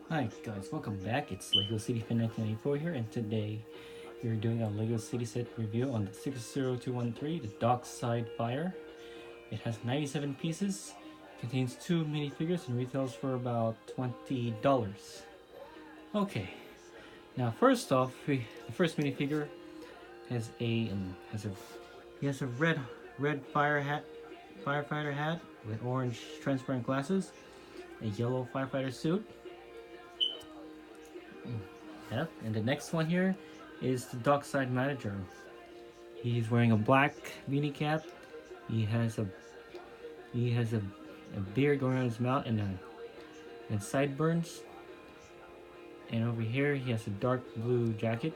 Hi guys, welcome back. It's LEGO City Fan 1994 here, and today we're doing a LEGO City set review on the 60213, the Dockside Fire. It has 97 pieces, contains 2 minifigures, and retails for about $20. Okay, now first off, the first minifigure has a red firefighter hat with orange transparent glasses, a yellow firefighter suit. Yep, and the next one here is the Dockside Manager. He's wearing a black beanie cap. He has a a beard going on his mouth and sideburns. And over here he has a dark blue jacket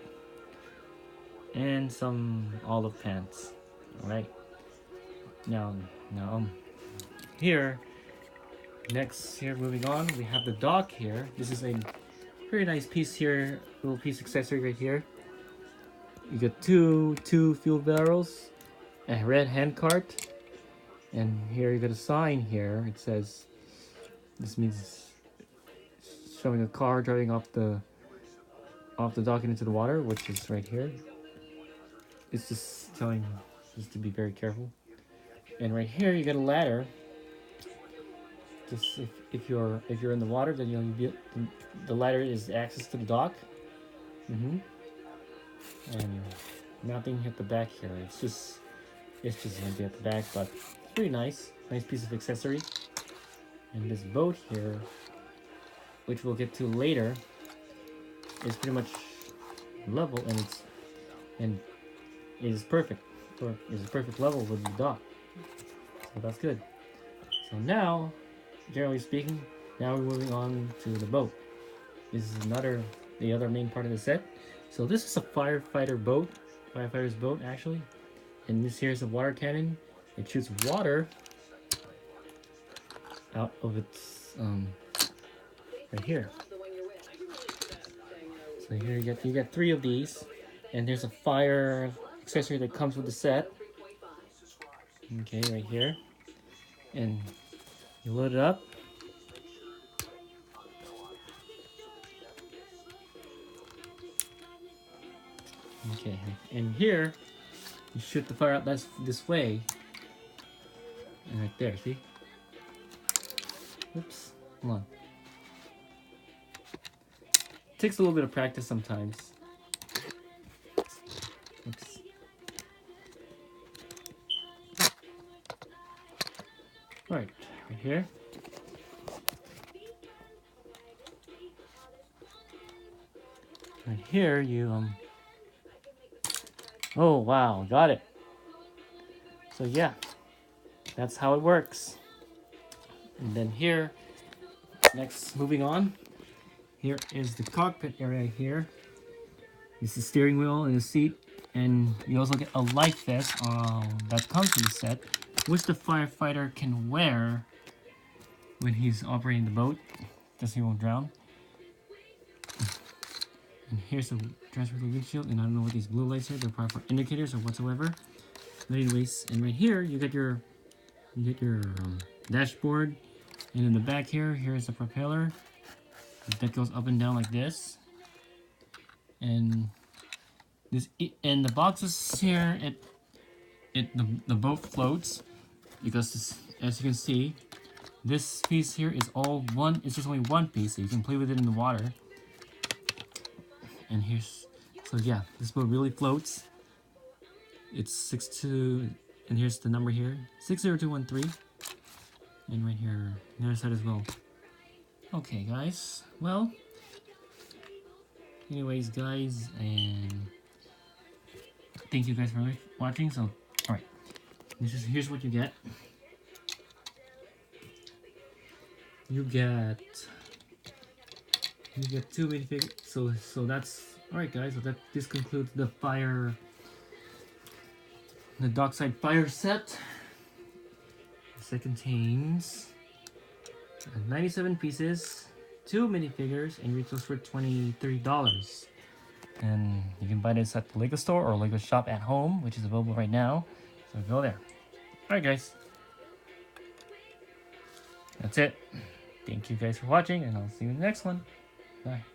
and some olive pants. Alright. Now now here next here moving on we have the dock here. This is a very nice piece here, little piece accessory right here. You got two fuel barrels, a red hand cart, and here you got a sign here. It says this means showing a car driving off the dock and into the water, which is right here. It's just telling just to be very careful. And right here you got a ladder. Just if you're in the water, then the ladder is access to the dock. And nothing at the back here. It's just empty at the back, but it's pretty nice. Nice piece of accessory. And this boat here, which we'll get to later, is pretty much level, and is perfect. Or is a perfect level with the dock. So that's good. So now, generally speaking, now we're moving on to the boat. This is the other main part of the set. So this is a firefighter's boat actually. And this here is a water cannon. It shoots water out of its right here. So here you get 3 of these, and there's a fire accessory that comes with the set. Okay, right here, and you load it up. Okay, and here you shoot the fire out this way, and right there. See? Oops, hold on. It takes a little bit of practice sometimes. Oops. Right here. Right here, you Oh wow, got it. So yeah, that's how it works. And then here, next, moving on. Here is the cockpit area here. This is the steering wheel and the seat, and you also get a life vest that comes with the set, which the firefighter can wear when he's operating the boat, just so he won't drown. And here's the transfer to the windshield, and I don't know what these blue lights are. They're probably for indicators or whatsoever. But anyways, and right here you get your dashboard, and in the back here's the propeller that goes up and down like this. And the boxes here, the boat floats because as you can see, this piece here is all one. It's just only one piece, so you can play with it in the water. And so yeah, this boat really floats. It's 62, and here's the number here, 60213, and right here, the other side as well. Okay, guys. Well, anyways, guys, and thank you guys for watching. So, all right, here's what you get. You get 2 minifigures. So that's all right, guys. So this concludes the Dockside Fire set. The set contains 97 pieces, 2 minifigures, and retails for $30. And you can buy this at the LEGO store or LEGO shop at home, which is available right now. So go there. Alright, guys. That's it. Thank you guys for watching, and I'll see you in the next one. Bye.